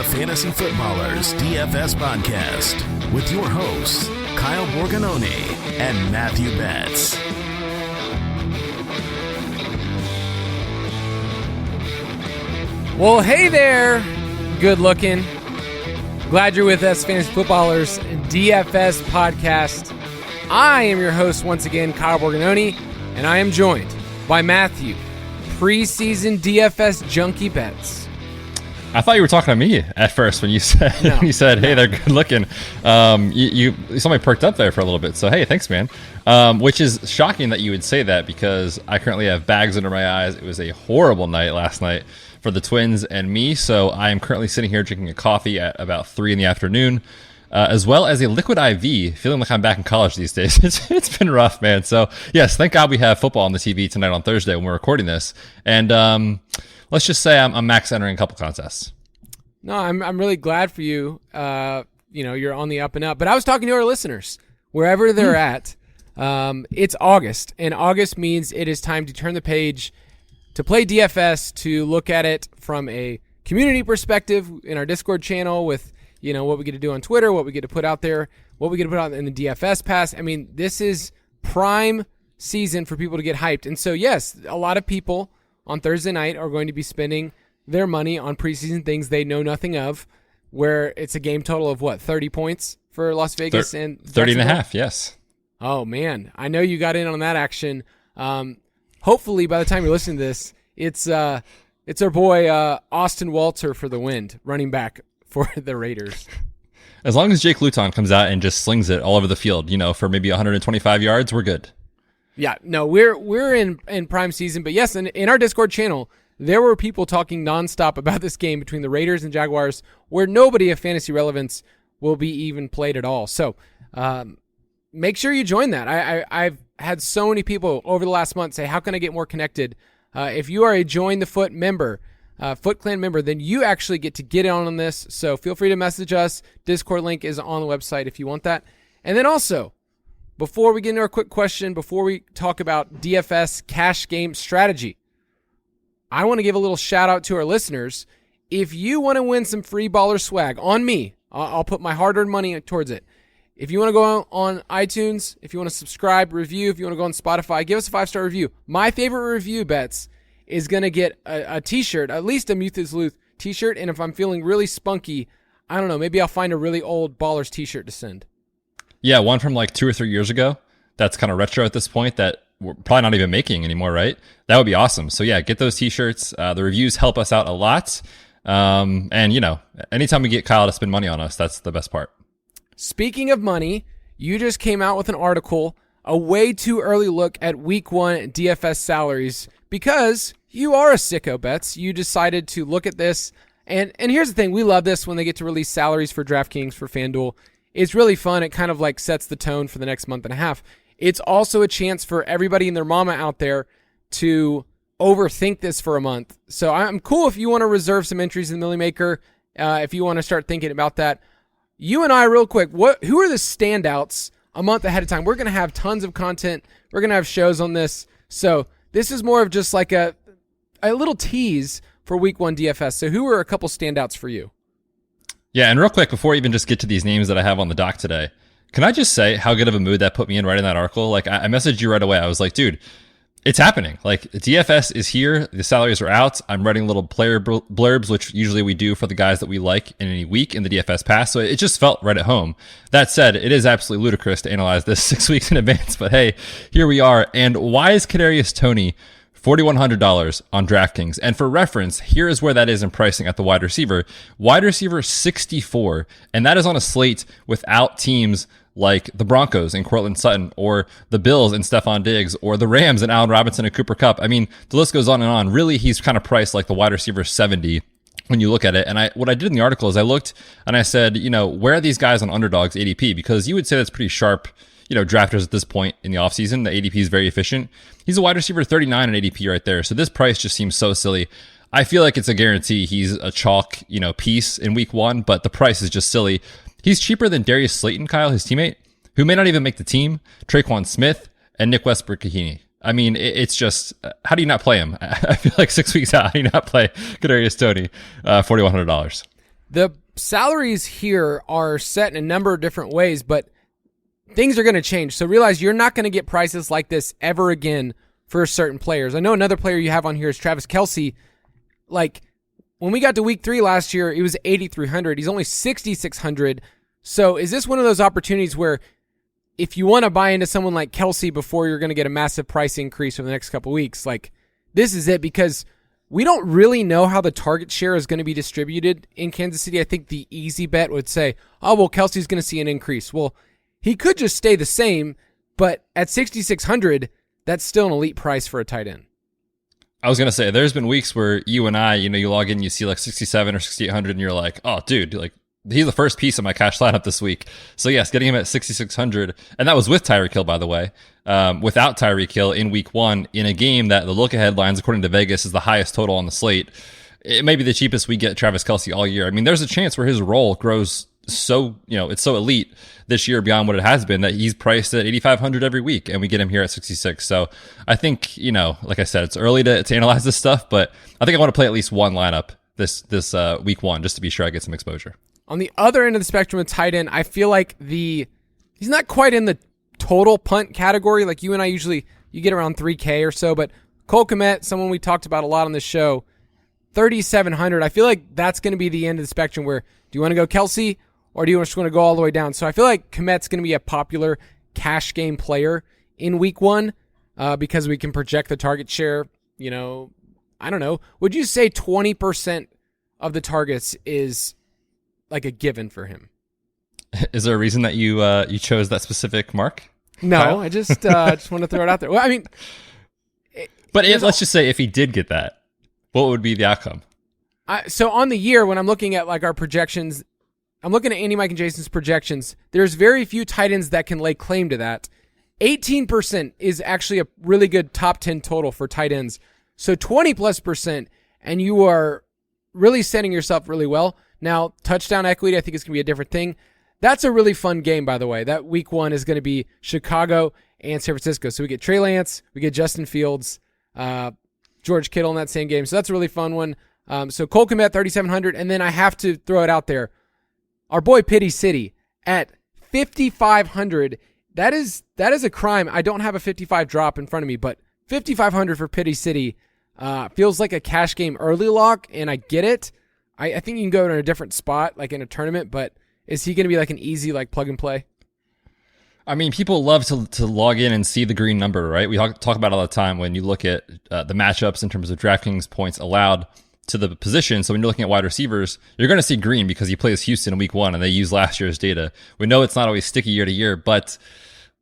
Fantasy Footballers DFS Podcast with your hosts, Kyle Borganoni and Matthew Betz. Well, hey there, good looking. Glad you're with us, Fantasy Footballers DFS Podcast. I am your host once again, Kyle Borganoni, and I am joined by Matthew, preseason DFS junkie Betz. I thought you were talking to me at first when you said hey, they're good looking. You somebody perked up there for a little bit. So hey, thanks, man. Which is shocking that you would say that because I currently have bags under my eyes. It was a horrible night last night for the Twins and me. So I am currently sitting here drinking a coffee at about 3 p.m, as well as a liquid IV, feeling like I'm back in college these days. It's been rough, man. So yes, thank God we have football on the TV tonight on Thursday when we're recording this. And let's just say I'm max entering a couple contests. No, I'm really glad for you. You're on the up and up. But I was talking to our listeners, wherever they're at. It's August, and August means it is time to turn the page to play DFS, to look at it from a community perspective in our Discord channel with, what we get to do on Twitter, what we get to put out there, what we get to put out in the DFS pass. I mean, this is prime season for people to get hyped. And so, yes, a lot of people on Thursday night are going to be spending their money on preseason things they know nothing of, where it's a game total of 30 points for Las Vegas and 30 and a half, yes. Oh man, I know you got in on that action. Hopefully by the time you're listening to this, it's our boy Austin Walter for the Wind, running back for the Raiders. As long as Jake Luton comes out and just slings it all over the field, for maybe 125 yards, we're good. Yeah, no, we're in prime season, but yes, in our Discord channel, there were people talking nonstop about this game between the Raiders and Jaguars, where nobody of fantasy relevance will be even played at all. So make sure you join that. I've had so many people over the last month say, how can I get more connected? If you are a Join the Foot member, Foot Clan member, then you actually get to get on this. So feel free to message us. Discord link is on the website if you want that. And then also, before we get into our quick question, before we talk about DFS cash game strategy, I want to give a little shout out to our listeners. If you want to win some free baller swag on me, I'll put my hard-earned money towards it. If you want to go on iTunes, if you want to subscribe, review, if you want to go on Spotify, give us a 5-star review. My favorite review, Betz, is going to get a t-shirt, at least a Muth is Luth t-shirt. And if I'm feeling really spunky, I don't know, maybe I'll find a really old Ballers t-shirt to send. Yeah, one from like 2 or 3 years ago. That's kind of retro at this point that we're probably not even making anymore, right? That would be awesome. So yeah, get those t-shirts. The reviews help us out a lot. And anytime we get Kyle to spend money on us, that's the best part. Speaking of money, you just came out with an article, a way too early look at week 1 DFS salaries, because you are a sicko, Betz. You decided to look at this. And here's the thing. We love this when they get to release salaries for DraftKings, for FanDuel. It's really fun. It kind of like sets the tone for the next month and a half. It's also a chance for everybody and their mama out there to overthink this for a month. So I'm cool if you want to reserve some entries in the Millie Maker, if you want to start thinking about that. You and I, real quick, who are the standouts a month ahead of time? We're going to have tons of content. We're going to have shows on this. So this is more of just like a little tease for week 1 DFS. So who are a couple standouts for you? Yeah, and real quick, before I even just get to these names that I have on the dock today, can I just say how good of a mood that put me in writing that article? Like, I messaged you right away. I was like, dude, it's happening. Like, DFS is here. The salaries are out. I'm writing little player blurbs, which usually we do for the guys that we like in any week in the DFS pass. So it just felt right at home. That said, it is absolutely ludicrous to analyze this 6 weeks in advance. But hey, here we are. And why is Kadarius Toney $4,100 on DraftKings? And for reference, here is where that is in pricing at the wide receiver. Wide receiver 64, and that is on a slate without teams like the Broncos and Cortland Sutton, or the Bills and Stephon Diggs, or the Rams and Allen Robinson and Cooper Kupp. I mean, the list goes on and on. Really, he's kind of priced like the wide receiver 70 when you look at it. And what I did in the article is I looked and I said, where are these guys on Underdog's ADP? Because you would say that's pretty sharp, drafters at this point in the offseason. The ADP is very efficient. He's a wide receiver 39 in ADP right there. So this price just seems so silly. I feel like it's a guarantee he's a chalk, piece in week 1, but the price is just silly. He's cheaper than Darius Slayton, Kyle, his teammate, who may not even make the team, Traquan Smith, and Nick Westbrook-Kahini. I mean, it's just, how do you not play him? I feel like 6 weeks out, how do you not play Kadarius Toney, $4,100? The salaries here are set in a number of different ways, but things are going to change. So realize you're not going to get prices like this ever again for certain players. I know another player you have on here is Travis Kelce. Like, when we got to week 3 last year, it was 8,300. He's only 6,600. So is this one of those opportunities where if you want to buy into someone like Kelce before you're going to get a massive price increase over the next couple of weeks, like, this is it, because we don't really know how the target share is going to be distributed in Kansas City. I think the easy bet would say, oh, well, Kelce's going to see an increase. Well, he could just stay the same, but at 6,600, that's still an elite price for a tight end. I was going to say, there's been weeks where you and I, you log in, you see like 67 or 6,800, and you're like, oh, dude, like, he's the first piece of my cash lineup this week. So yes, getting him at 6,600, and that was with Tyreek Hill, by the way. Without Tyreek Hill in week 1, in a game that the look-ahead lines, according to Vegas, is the highest total on the slate, it may be the cheapest we get Travis Kelce all year. I mean, there's a chance where his role grows so, it's so elite this year beyond what it has been that he's priced at 8,500 every week, and we get him here at 66. So I think, like I said, it's early to analyze this stuff, but I think I want to play at least one lineup this week 1 just to be sure I get some exposure. On the other end of the spectrum with tight end, I feel like he's not quite in the total punt category. Like you and I usually, you get around 3K or so, but Cole Kmet, someone we talked about a lot on this show, 3,700. I feel like that's going to be the end of the spectrum where, do you want to go Kelce or do you just want to go all the way down? So I feel like Kmet's going to be a popular cash game player in week 1 because we can project the target share. I don't know. Would you say 20% of the targets is like a given for him? Is there a reason that you chose that specific mark? No, Kyle? I just want to throw it out there. Well, I mean, let's just say if he did get that, what would be the outcome? So on the year, when I'm looking at like our projections, I'm looking at Andy, Mike, and Jason's projections. There's very few tight ends that can lay claim to that. 18% is actually a really good top 10 total for tight ends. So 20+%, and you are really setting yourself really well. Now, touchdown equity, I think, is going to be a different thing. That's a really fun game, by the way. That week 1 is going to be Chicago and San Francisco. So we get Trey Lance, we get Justin Fields, George Kittle in that same game. So that's a really fun one. So Cole Kmet, 3,700. And then I have to throw it out there. Our boy Pity City at 5,500. That is a crime. I don't have a 55 drop in front of me, but 5,500 for Pity City feels like a cash game early lock, and I get it. I think you can go to a different spot, like in a tournament, but is he going to be like an easy like plug and play? I mean, people love to log in and see the green number, right? We talk about it all the time when you look at the matchups in terms of DraftKings points allowed to the position. So when you're looking at wide receivers, you're going to see green because he plays Houston in week 1 and they use last year's data. We know it's not always sticky year to year, but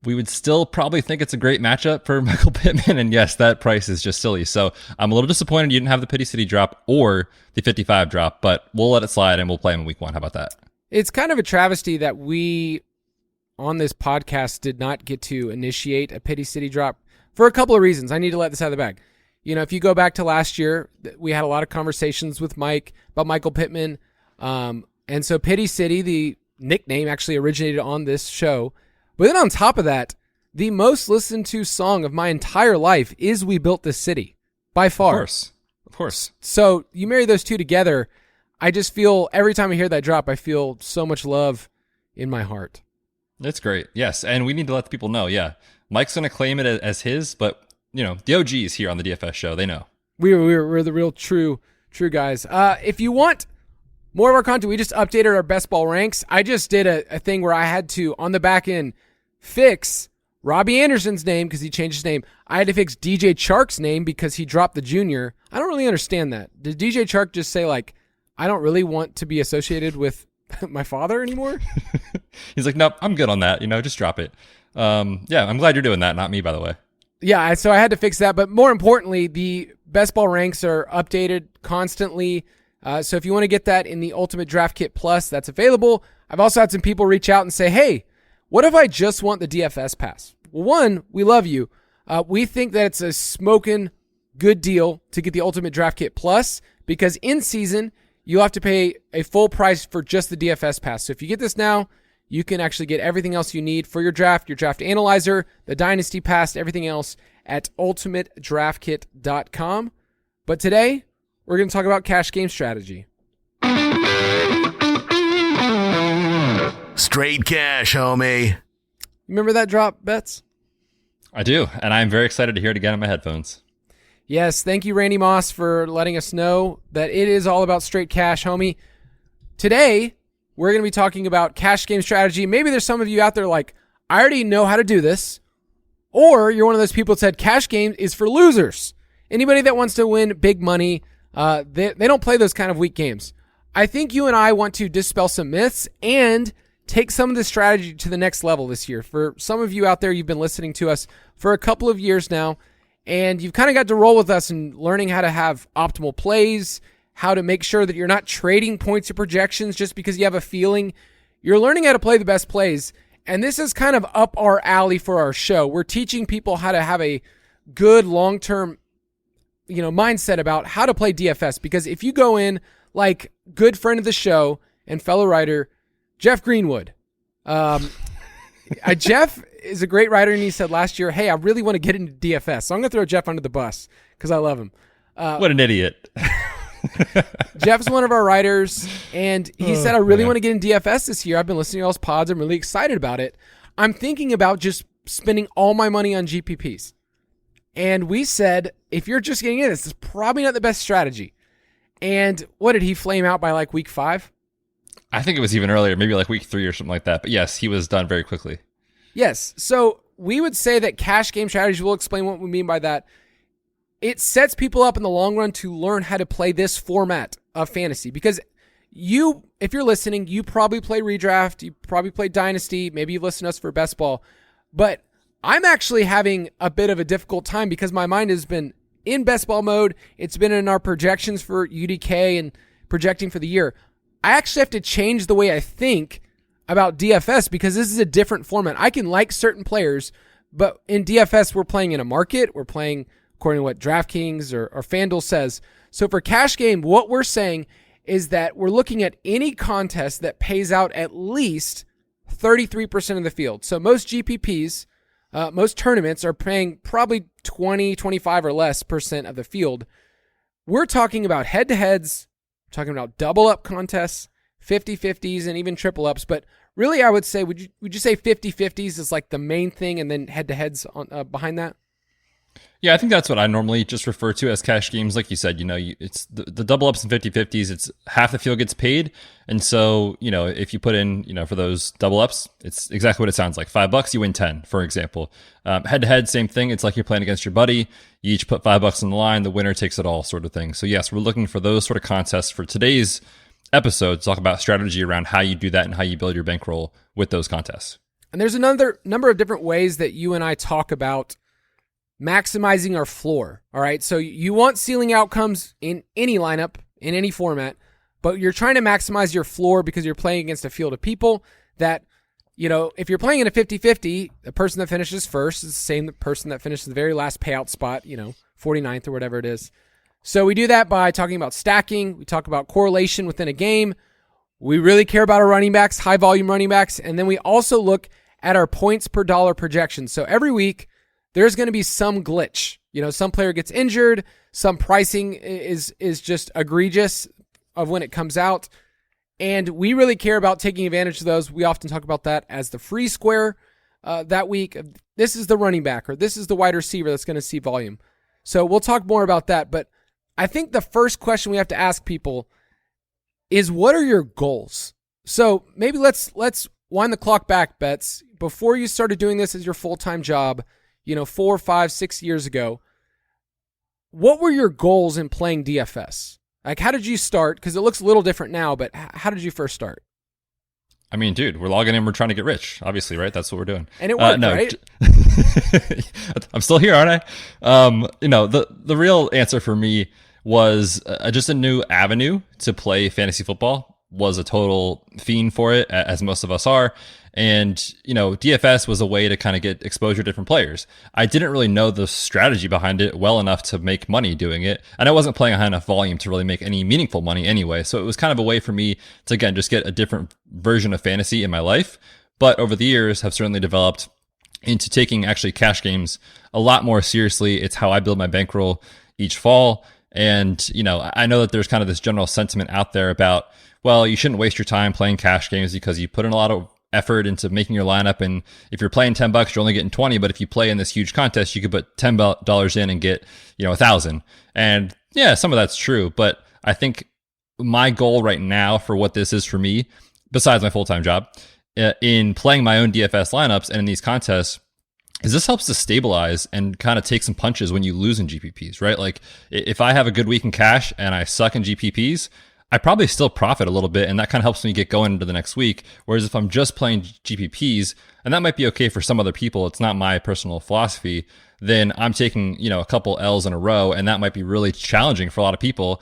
we would still probably think it's a great matchup for Michael Pittman. And yes, that price is just silly. So I'm a little disappointed you didn't have the Pity City drop or the 55 drop, but we'll let it slide and we'll play him in week 1. How about that? It's kind of a travesty that we on this podcast did not get to initiate a Pity City drop for a couple of reasons. I need to let this out of the bag. If you go back to last year, we had a lot of conversations with Mike about Michael Pittman. And so Pity City, the nickname, actually originated on this show. But then on top of that, the most listened to song of my entire life is We Built This City, by far. Of course. So you marry those two together, I just feel, every time I hear that drop, I feel so much love in my heart. That's great. Yes, and we need to let the people know, Mike's going to claim it as his, but, the OGs here on the DFS show, they know. We're the real true guys. If you want more of our content, we just updated our best ball ranks. I just did a thing where I had to, on the back end, fix Robbie Anderson's name because he changed his name. I had to fix DJ Chark's name because he dropped the junior. I don't really understand that. Did DJ Chark just say, like, I don't really want to be associated with my father anymore? He's like, nope, I'm good on that. Just drop it. I'm glad you're doing that. Not me, by the way. Yeah, so I had to fix that. But more importantly, the best ball ranks are updated constantly. So if you want to get that in the Ultimate Draft Kit Plus, that's available. I've also had some people reach out and say, hey, what if I just want the DFS pass? Well, one, we love you. We think that it's a smoking good deal to get the Ultimate Draft Kit Plus because in season, you'll have to pay a full price for just the DFS pass. So if you get this now, you can actually get everything else you need for your draft analyzer, the dynasty pass, everything else at ultimatedraftkit.com. But today, we're going to talk about cash game strategy. Straight cash, homie. Remember that drop, Betz? I do, and I'm very excited to hear it again on my headphones. Yes, thank you, Randy Moss, for letting us know that it is all about straight cash, homie. Today, we're going to be talking about cash game strategy. Maybe there's some of you out there like, I already know how to do this. Or you're one of those people that said cash game is for losers. Anybody that wants to win big money, they don't play those kind of weak games. I think you and I want to dispel some myths and take some of the strategy to the next level this year. For some of you out there, you've been listening to us for a couple of years now, and you've kind of got to roll with us in learning how to have optimal plays, how to make sure that you're not trading points or projections just because you have a feeling. You're learning how to play the best plays, and this is kind of up our alley for our show. We're teaching people how to have a good long-term, mindset about how to play DFS, because if you go in like good friend of the show and fellow writer, Jeff Greenwood. Jeff is a great writer, and he said last year, hey, I really want to get into DFS. So I'm going to throw Jeff under the bus because I love him. What an idiot. Jeff's one of our writers, and he said, I really want to get in DFS this year. I've been listening to all his pods. I'm really excited about it. I'm thinking about just spending all my money on GPPs. And we said, if you're just getting in, this is probably not the best strategy. And what did he flame out by like week 5? I think it was even earlier, maybe like week 3 or something like that. But yes, he was done very quickly. Yes. So we would say that cash game strategy, we'll explain what we mean by that. It sets people up in the long run to learn how to play this format of fantasy. Because if you're listening, you probably play redraft, you probably play dynasty, maybe you listen to us for best ball. But I'm actually having a bit of a difficult time because my mind has been in best ball mode. It's been in our projections for UDK and projecting for the year. I actually have to change the way I think about DFS because this is a different format. I can like certain players, but in DFS, we're playing in a market. We're playing according to what DraftKings or FanDuel says. So for cash game, what we're saying is that we're looking at any contest that pays out at least 33% of the field. So most GPPs, most tournaments are paying probably 20, 25 or less % of the field. We're talking about head-to-heads, talking about double-up contests, 50-50s, and even triple-ups. But really, I would say, would you say 50-50s is like the main thing and then head-to-heads behind that? Yeah, I think that's what I normally just refer to as cash games. Like you said, it's the double ups and 50-50s. It's half the field gets paid. And so, if you put in, for those double ups, it's exactly what it sounds like. $5, you win 10, for example. Head to head, same thing. It's like you're playing against your buddy. You each put $5 on the line. The winner takes it all, sort of thing. So yes, we're looking for those sort of contests for today's episode to talk about strategy around how you do that and how you build your bankroll with those contests. And there's another number of different ways that you and I talk about maximizing our floor. All right. So you want ceiling outcomes in any lineup, in any format, but you're trying to maximize your floor because you're playing against a field of people that, if you're playing in a 50-50, the person that finishes first is the same person that finishes the very last payout spot, 49th or whatever it is. So we do that by talking about stacking. We talk about correlation within a game. We really care about our running backs, high volume running backs. And then we also look at our points per dollar projections. So every week, there's going to be some glitch. Some player gets injured. Some pricing is just egregious of when it comes out. And we really care about taking advantage of those. We often talk about that as the free square that week. This is the running back or this is the wide receiver that's going to see volume. So we'll talk more about that. But I think the first question we have to ask people is, what are your goals? So maybe let's wind the clock back, Betz. Before you started doing this as your full-time job, 4, 5, 6 years ago, what were your goals in playing DFS? Like, how did you start? Because it looks a little different now, but how did you first start? I mean, dude, we're logging in. We're trying to get rich, obviously, right? That's what we're doing. And it worked, right? I'm still here, aren't I? The real answer for me was just a new avenue to play fantasy football. was a total fiend for it, as most of us are. And, DFS was a way to kind of get exposure to different players. I didn't really know the strategy behind it well enough to make money doing it. And I wasn't playing a high enough volume to really make any meaningful money anyway. So it was kind of a way for me to, again, just get a different version of fantasy in my life. But over the years have certainly developed into taking actually cash games a lot more seriously. It's how I build my bankroll each fall. And, I know that there's kind of this general sentiment out there about, well, you shouldn't waste your time playing cash games because you put in a lot of effort into making your lineup. And if you're playing $10, you're only getting 20. But if you play in this huge contest, you could put $10 in and get, 1,000. And yeah, some of that's true. But I think my goal right now for what this is for me, besides my full-time job, in playing my own DFS lineups and in these contests, is this helps to stabilize and kind of take some punches when you lose in GPPs, right? Like if I have a good week in cash and I suck in GPPs, I probably still profit a little bit, and that kind of helps me get going into the next week. Whereas if I'm just playing GPPs, and that might be okay for some other people, it's not my personal philosophy, then I'm taking, a couple L's in a row, and that might be really challenging for a lot of people,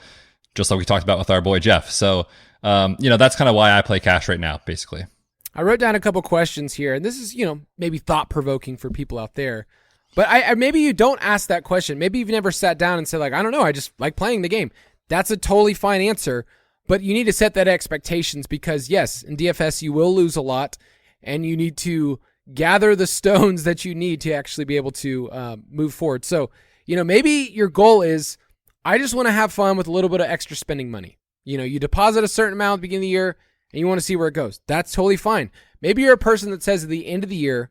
just like we talked about with our boy Jeff. So, that's kind of why I play cash right now, basically. I wrote down a couple questions here, and this is, maybe thought-provoking for people out there. But I maybe you don't ask that question. Maybe you've never sat down and said, I don't know, I just like playing the game. That's a totally fine answer, but you need to set that expectations because, yes, in DFS you will lose a lot, and you need to gather the stones that you need to actually be able to move forward. So, maybe your goal is, I just want to have fun with a little bit of extra spending money. You deposit a certain amount at the beginning of the year, and you want to see where it goes. That's totally fine. Maybe you're a person that says at the end of the year,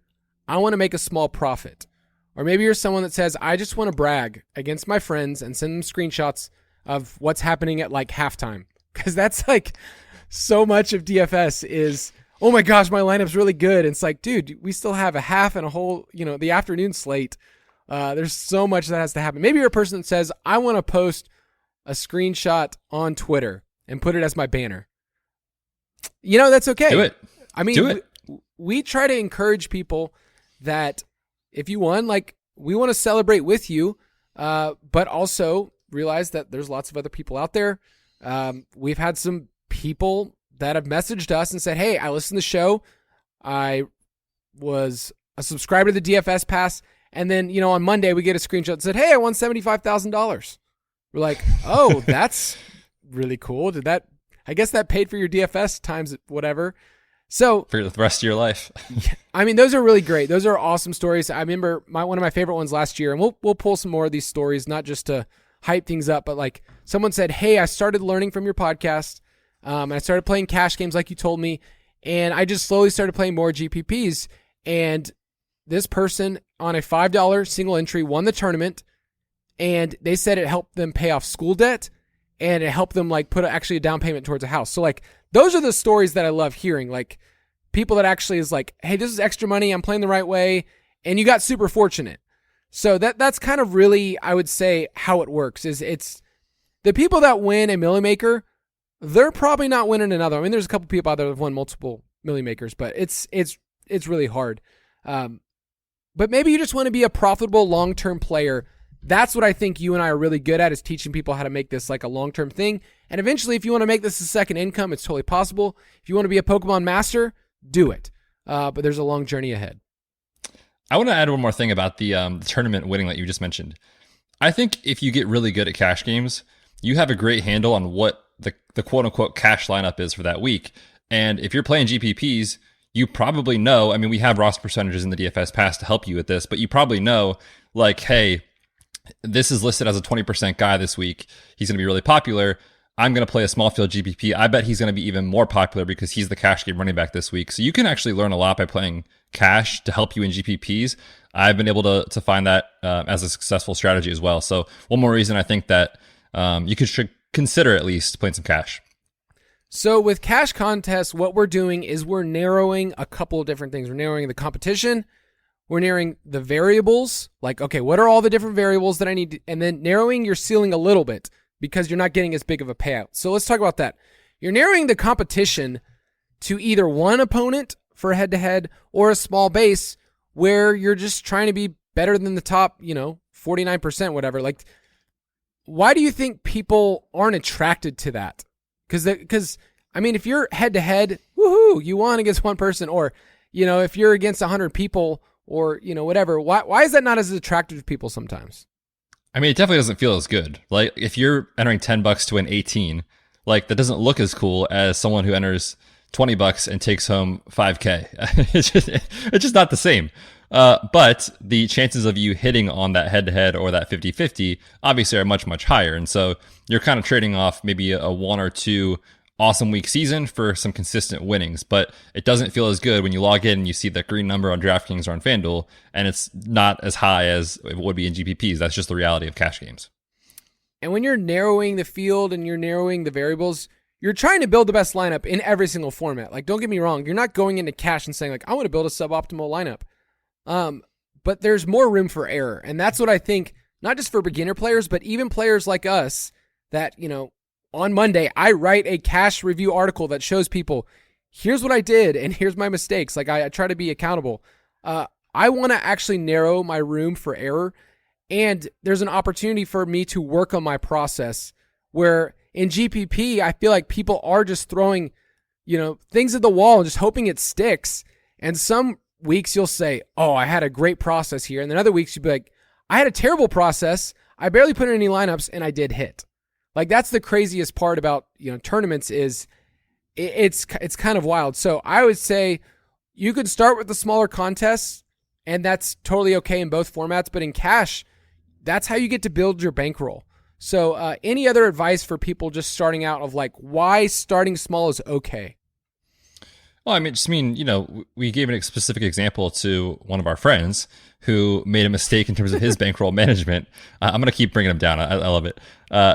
I want to make a small profit. Or maybe you're someone that says, I just want to brag against my friends and send them screenshots of what's happening at halftime. Because that's so much of DFS is, oh my gosh, my lineup's really good. And it's dude, we still have a half and a whole, the afternoon slate. There's so much that has to happen. Maybe you're a person that says, I want to post a screenshot on Twitter and put it as my banner. That's okay. Do it. I mean, do it. We try to encourage people that if you won, we want to celebrate with you, but also realize that there's lots of other people out there. We've had some people that have messaged us and said, hey, I listened to the show. I was a subscriber to the DFS Pass. And then, on Monday we get a screenshot that said, hey, I won $75,000. We're like, oh, that's really cool. I guess that paid for your DFS times whatever. So for the rest of your life. I mean, those are really great. Those are awesome stories. I remember one of my favorite ones last year, and we'll pull some more of these stories, not just to hype things up, but someone said, hey, I started learning from your podcast. And I started playing cash games like you told me, and I just slowly started playing more GPPs. And this person on a $5 single entry won the tournament, and they said it helped them pay off school debt, and it helped them put actually a down payment towards a house. So those are the stories that I love hearing. People that actually is hey, this is extra money. I'm playing the right way. And you got super fortunate. So that's kind of really, I would say, how it works is it's the people that win a Millie Maker, they're probably not winning another. I mean, there's a couple people out there that have won multiple Millie Makers, but it's really hard. But maybe you just want to be a profitable long-term player. That's what I think you and I are really good at, is teaching people how to make this a long-term thing. And eventually, if you want to make this a second income, it's totally possible. If you want to be a Pokemon master, do it. But there's a long journey ahead. I want to add one more thing about the tournament winning that you just mentioned. I think if you get really good at cash games, you have a great handle on what the quote-unquote cash lineup is for that week. And if you're playing GPPs, you probably know, I mean, we have roster percentages in the DFS Pass to help you with this, but you probably know, hey, this is listed as a 20% guy this week. He's going to be really popular. I'm going to play a small field GPP. I bet he's going to be even more popular because he's the cash game running back this week. So you can actually learn a lot by playing cash to help you in GPPs. I've been able to find that as a successful strategy as well. So one more reason I think that you should consider at least playing some cash. So with cash contests, what we're doing is we're narrowing a couple of different things. We're narrowing the competition. We're narrowing the variables, okay, what are all the different variables that I need, and then narrowing your ceiling a little bit because you're not getting as big of a payout. So let's talk about that. You're narrowing the competition to either one opponent for head-to-head or a small base where you're just trying to be better than the top, 49%, whatever. Why do you think people aren't attracted to that? Because I mean, if you're head to head, woohoo, you won against one person, or, if you're against 100 people or, whatever, why is that not as attractive to people sometimes? I mean, it definitely doesn't feel as good. Like if you're entering $10 to win 18, like that doesn't look as cool as someone who enters $20 and takes home 5K. It's just not the same. But the chances of you hitting on that head-to-head or that 50-50 obviously are much, much higher. And so you're kind of trading off maybe a one or two awesome week season for some consistent winnings. But it doesn't feel as good when you log in and you see that green number on DraftKings or on FanDuel, and it's not as high as it would be in GPPs. That's just the reality of cash games. And when you're narrowing the field and you're narrowing the variables, you're trying to build the best lineup in every single format. Like, don't get me wrong. You're not going into cash and saying, like, I want to build a suboptimal lineup. But there's more room for error. And that's what I think, not just for beginner players, but even players like us that, on Monday, I write a cash review article that shows people, here's what I did and here's my mistakes. Like I try to be accountable. I want to actually narrow my room for error. And there's an opportunity for me to work on my process where in GPP, I feel like people are just throwing, things at the wall and just hoping it sticks. And some weeks you'll say, oh, I had a great process here. And then other weeks you'll be like, I had a terrible process. I barely put in any lineups and I did hit. Like that's the craziest part about, tournaments is it's kind of wild. So I would say you could start with the smaller contests and that's totally okay in both formats. But in cash, that's how you get to build your bankroll. So any other advice for people just starting out of like why starting small is okay? Well, we gave a specific example to one of our friends who made a mistake in terms of his bankroll management. I'm going to keep bringing him down. I love it.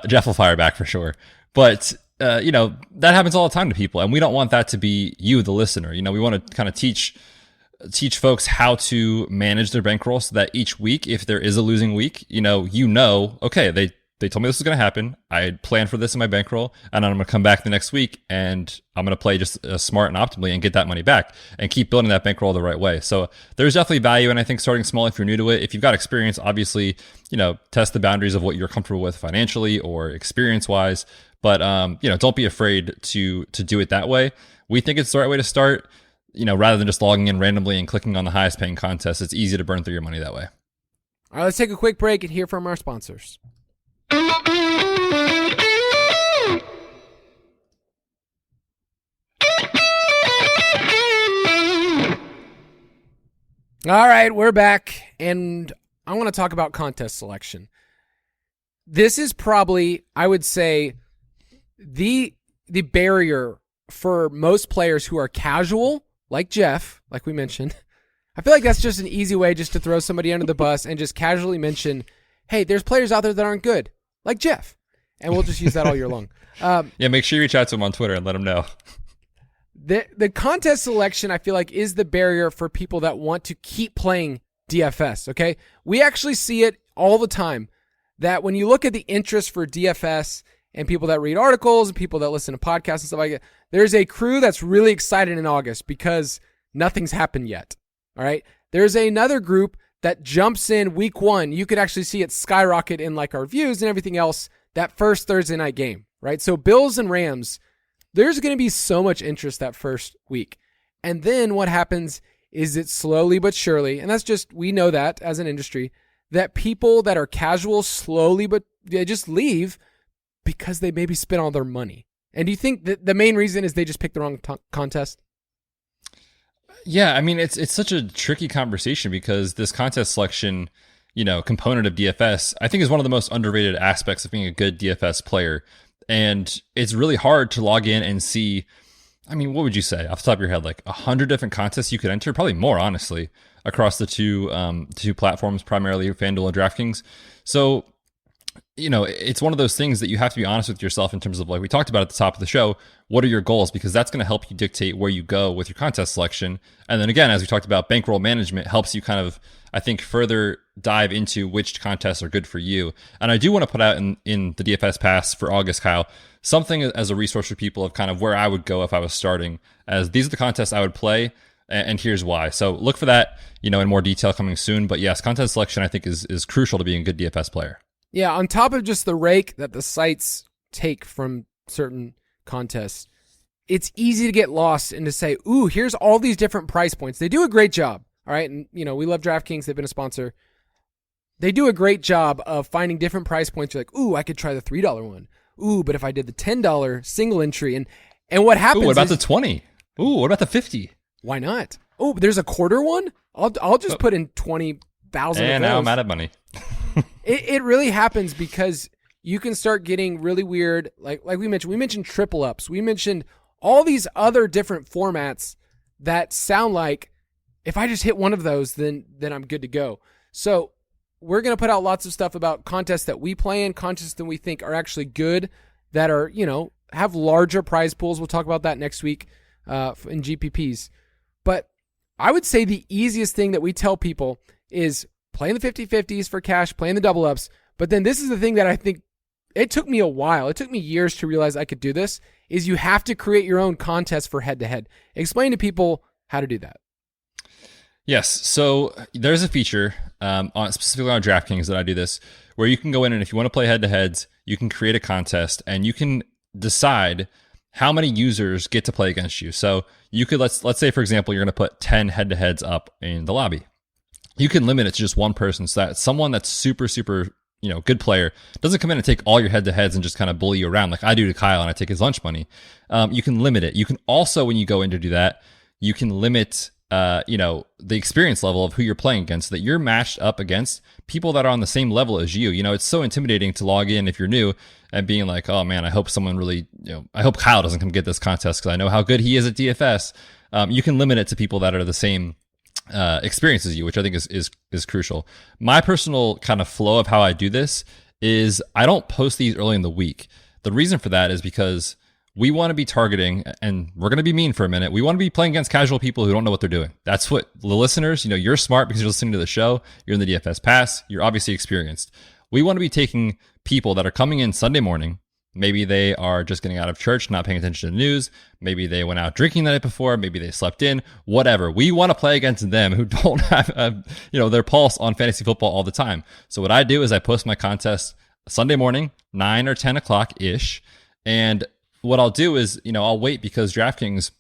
Jeff will fire back for sure. But, that happens all the time to people. And we don't want that to be you, the listener. We want to kind of teach folks how to manage their bankroll so that each week, if there is a losing week, okay, they told me this was going to happen. I planned for this in my bankroll, and I'm going to come back the next week, and I'm going to play just smart and optimally and get that money back and keep building that bankroll the right way. So there's definitely value, and I think starting small if you're new to it. If you've got experience, obviously, test the boundaries of what you're comfortable with financially or experience-wise. But, don't be afraid to do it that way. We think it's the right way to start. Rather than just logging in randomly and clicking on the highest paying contest, it's easy to burn through your money that way. All right, let's take a quick break and hear from our sponsors. All right, we're back, and I want to talk about contest selection. This is probably, I would say, the barrier for most players who are casual, like Jeff, like we mentioned. I feel like that's just an easy way just to throw somebody under the bus and just casually mention, hey, there's players out there that aren't good, like Jeff. And we'll just use that all year long. Make sure you reach out to him on Twitter and let him know. The contest selection, I feel like, is the barrier for people that want to keep playing DFS, okay? We actually see it all the time, that when you look at the interest for DFS and people that read articles and people that listen to podcasts and stuff like that, there's a crew that's really excited in August because nothing's happened yet, all right? There's another group that jumps in week one. You could actually see it skyrocket in like our views and everything else that first Thursday night game, right? So Bills and Rams, there's going to be so much interest that first week. And then what happens is it slowly but surely, and that's just, we know that as an industry, that people that are casual slowly, but they just leave because they maybe spent all their money. And do you think that the main reason is they just picked the wrong contest? Yeah, it's such a tricky conversation because this contest selection, component of DFS, I think is one of the most underrated aspects of being a good DFS player. And it's really hard to log in and see, what would you say off the top of your head, like 100 different contests you could enter, probably more, honestly, across the two platforms, primarily FanDuel and DraftKings. So, it's one of those things that you have to be honest with yourself in terms of, like we talked about at the top of the show, what are your goals? Because that's going to help you dictate where you go with your contest selection. And then again, as we talked about, bankroll management helps you kind of, I think, further dive into which contests are good for you. And I do want to put out in the DFS Pass for August, Kyle, something as a resource for people of kind of where I would go if I was starting, as these are the contests I would play, and here's why. So look for that, in more detail coming soon. But yes, contest selection, I think, is crucial to being a good DFS player. Yeah, on top of just the rake that the sites take from certain contests, it's easy to get lost and to say, ooh, here's all these different price points. They do a great job. All right. And, we love DraftKings. They've been a sponsor. They do a great job of finding different price points. You're like, ooh, I could try the $3 one. Ooh, but if I did the $10 single entry and what happens? Ooh, what about the 20? Ooh, what about the 50? Why not? Oh, there's a quarter one. I'll just put in 20,000. And now I'm out of money. It really happens because you can start getting really weird. Like we mentioned triple ups. We mentioned all these other different formats that sound like if I just hit one of those, then I'm good to go. So we're going to put out lots of stuff about contests that we play in, contests that we think are actually good, that are, have larger prize pools. We'll talk about that next week in GPPs. But I would say the easiest thing that we tell people is playing the 50-50s for cash, playing the double ups. But then this is the thing that I think it took me a while. It took me years to realize I could do this, is you have to create your own contest for head-to-head. Explain to people how to do that. Yes. So there's a feature specifically on DraftKings that I do this, where you can go in and if you want to play head-to-heads, you can create a contest and you can decide how many users get to play against you. So you could, let's say, for example, you're going to put 10 head-to-heads up in the lobby. You can limit it to just one person so that someone that's super, super, good player doesn't come in and take all your head-to-heads and just kind of bully you around like I do to Kyle and I take his lunch money. You can limit it. You can also, when you go in to do that, you can limit the experience level of who you're playing against so that you're matched up against people that are on the same level as you. It's so intimidating to log in if you're new and being like, oh man, I hope someone really, I hope Kyle doesn't come get this contest because I know how good he is at DFS. You can limit it to people that are the same experience as you, which I think is crucial. My personal kind of flow of how I do this is I don't post these early in the week. The reason for that is because we want to be targeting, and we're going to be mean for a minute. We want to be playing against casual people who don't know what they're doing. That's what the listeners, you're smart because you're listening to the show. You're in the DFS Pass. You're obviously experienced. We want to be taking people that are coming in Sunday morning. Maybe they are just getting out of church, not paying attention to the news. Maybe they went out drinking the night before. Maybe they slept in, whatever. We want to play against them who don't have, their pulse on fantasy football all the time. So what I do is I post my contest Sunday morning, 9 or 10 o'clock-ish. And what I'll do is, I'll wait because DraftKings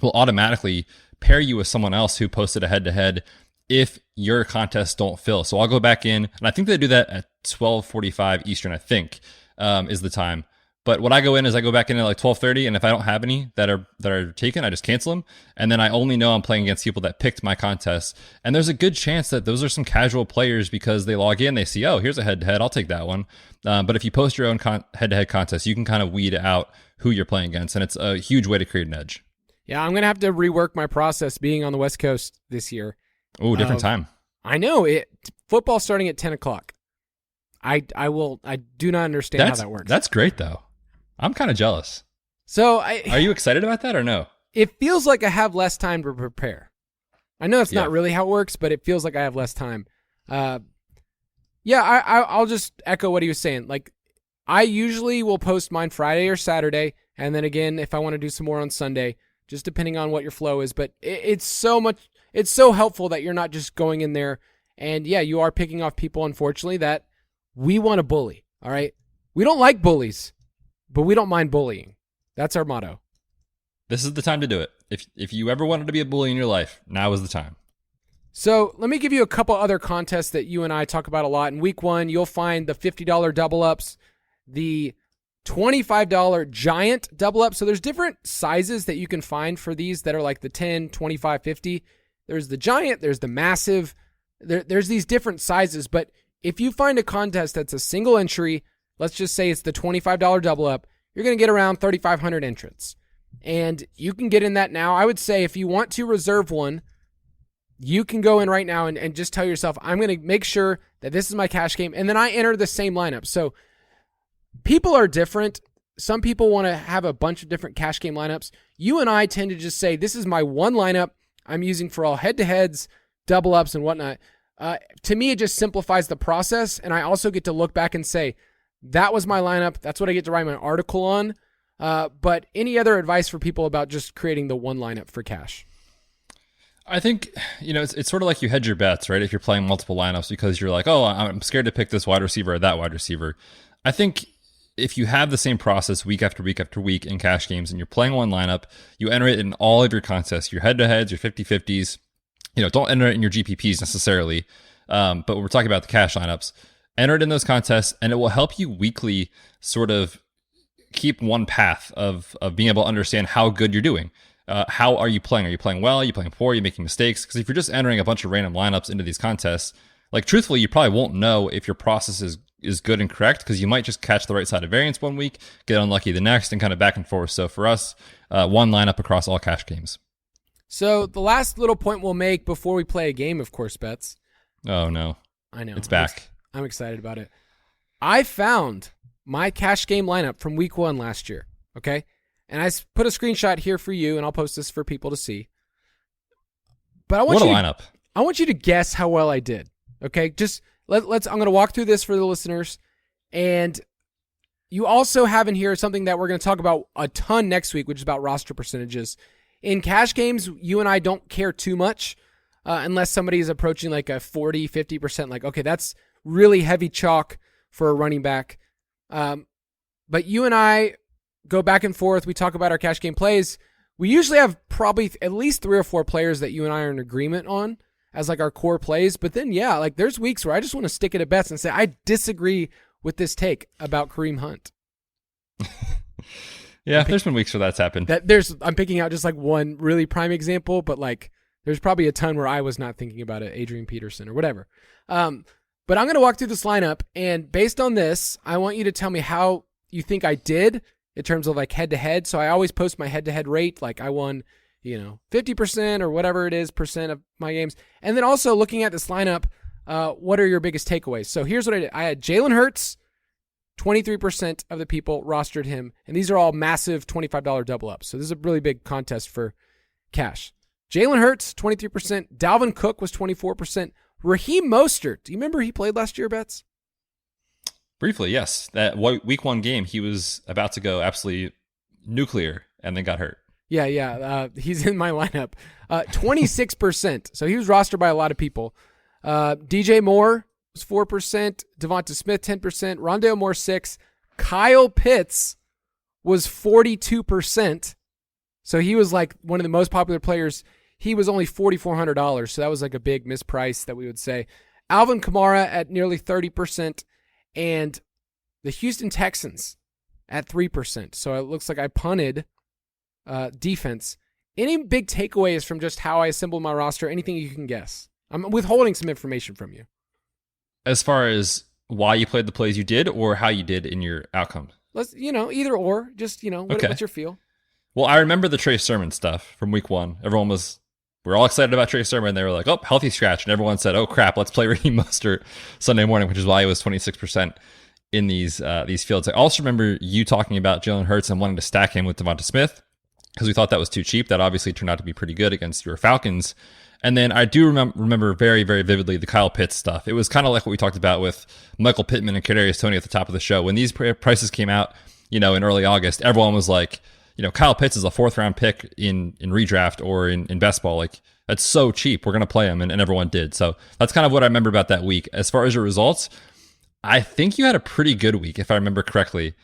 will automatically pair you with someone else who posted a head-to-head if your contests don't fill. So I'll go back in, and I think they do that at 12:45 Eastern, I think, is the time. But what I go in is I go back in at like 12:30, and if I don't have any that are taken, I just cancel them. And then I only know I'm playing against people that picked my contest. And there's a good chance that those are some casual players because they log in, they see, oh, here's a head-to-head, I'll take that one. But if you post your own head-to-head contest, you can kind of weed out who you're playing against, and it's a huge way to create an edge. Yeah, I'm going to have to rework my process being on the West Coast this year. Oh, different time. I know. Football starting at 10 o'clock. I do not understand how that works. That's great, though. I'm kind of jealous. So are you excited about that or no? It feels like I have less time to prepare. I know that's not really how it works, but it feels like I have less time. I'll just echo what he was saying. Like, I usually will post mine Friday or Saturday, and then again, if I want to do some more on Sunday, just depending on what your flow is. But it's so helpful that you're not just going in there and you are picking off people, unfortunately, that we want to bully. All right. We don't like bullies, but we don't mind bullying. That's our motto. This is the time to do it. If you ever wanted to be a bully in your life, now is the time. So let me give you a couple other contests that you and I talk about a lot. In week 1, you'll find the $50 double ups, the $25 giant double up. So there's different sizes that you can find for these that are like the 10, 25, 50. There's the giant, there's the massive. There's these different sizes, but if you find a contest that's a single entry, let's just say it's the $25 double up, you're going to get around 3,500 entrants. And you can get in that now. I would say if you want to reserve one, you can go in right now and just tell yourself, I'm going to make sure that this is my cash game. And then I enter the same lineup. So people are different. Some people want to have a bunch of different cash game lineups. You and I tend to just say, this is my one lineup I'm using for all head-to-heads, double-ups, and whatnot. To me, it just simplifies the process, and I also get to look back and say, that was my lineup. That's what I get to write my article on. But any other advice for people about just creating the one lineup for cash? I think, it's sort of like you hedge your bets, right? If you're playing multiple lineups because you're like, oh, I'm scared to pick this wide receiver or that wide receiver. I think if you have the same process week after week after week in cash games and you're playing one lineup, you enter it in all of your contests, your head-to-heads, your 50-50s. Don't enter it in your GPPs necessarily, but we're talking about the cash lineups. Enter it in those contests, and it will help you weekly sort of keep one path of being able to understand how good you're doing. How are you playing? Are you playing well? Are you playing poor? Are you making mistakes? Because if you're just entering a bunch of random lineups into these contests, like truthfully, you probably won't know if your process is good and correct, because you might just catch the right side of variance one week, get unlucky the next, and kind of back and forth. So for us, one lineup across all cash games. So the last little point we'll make before we play a game, of course, Betz. Oh no. I know. It's back. I'm excited about it. I found my cash game lineup from week 1 last year. Okay. And I put a screenshot here for you, and I'll post this for people to see. But I want lineup. I want you to guess how well I did. Okay. Just let's, I'm going to walk through this for the listeners. And you also have in here something that we're going to talk about a ton next week, which is about roster percentages. In cash games, you and I don't care too much unless somebody is approaching like a 40, 50%. Like, okay, that's really heavy chalk for a running back. But you and I go back and forth. We talk about our cash game plays. We usually have probably at least 3 or 4 players that you and I are in agreement on as like our core plays. But then, yeah, like there's weeks where I just want to stick it at Betz and say, I disagree with this take about Kareem Hunt. Yeah, there's been weeks where that's happened. I'm picking out just like one really prime example, but like there's probably a ton where I was not thinking about it, Adrian Peterson or whatever. But I'm going to walk through this lineup, and based on this, I want you to tell me how you think I did in terms of like head-to-head. So I always post my head-to-head rate, like I won, 50% or whatever it is percent of my games. And then also looking at this lineup, what are your biggest takeaways? So here's what I did. I had Jalen Hurts. 23% of the people rostered him, and these are all massive $25 double ups. So this is a really big contest for cash. Jalen Hurts, 23%. Dalvin Cook was 24%. Raheem Mostert, do you remember he played last year, Betz? Briefly, yes. That week 1 game, he was about to go absolutely nuclear and then got hurt. Yeah. He's in my lineup. 26%. So he was rostered by a lot of people. DJ Moore was 4%, Devonta Smith 10%, Rondale Moore 6%, Kyle Pitts was 42%. So he was like one of the most popular players. He was only $4,400, so that was like a big misprice that we would say. Alvin Kamara at nearly 30%, and the Houston Texans at 3%. So it looks like I punted defense. Any big takeaways from just how I assembled my roster? Anything you can guess? I'm withholding some information from you. As far as why you played the plays you did, or how you did in your outcome? Let's, either or. Just, Okay. What's your feel? Well, I remember the Trey Sermon stuff from week 1. We're all excited about Trey Sermon. They were like, oh, healthy scratch. And everyone said, oh, crap, let's play Raheem Mostert Sunday morning, which is why he was 26% in these fields. I also remember you talking about Jalen Hurts and wanting to stack him with Devonta Smith because we thought that was too cheap. That obviously turned out to be pretty good against your Falcons. And then I do remember very, very vividly the Kyle Pitts stuff. It was kind of like what we talked about with Michael Pittman and Kadarius Toney at the top of the show. When these prices came out, in early August, everyone was like, Kyle Pitts is a 4th-round pick in redraft or in best ball. Like, that's so cheap. We're going to play him, and everyone did. So that's kind of what I remember about that week. As far as your results, I think you had a pretty good week, if I remember correctly,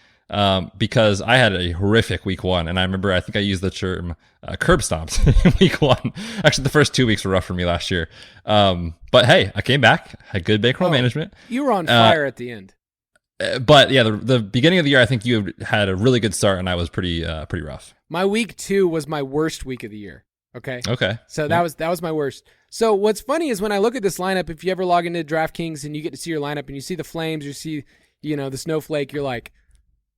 because I had a horrific week 1, and I think I used the term curb stomped in week 1. Actually, the first 2 weeks were rough for me last year. But hey, I came back, had good bankroll management. You were on fire at the end. But yeah, the beginning of the year, I think you had a really good start, and I was pretty rough. My week 2 was my worst week of the year. Okay. So yeah. that was my worst. So what's funny is when I look at this lineup, if you ever log into DraftKings and you get to see your lineup and you see the flames, you see, the snowflake, you're like,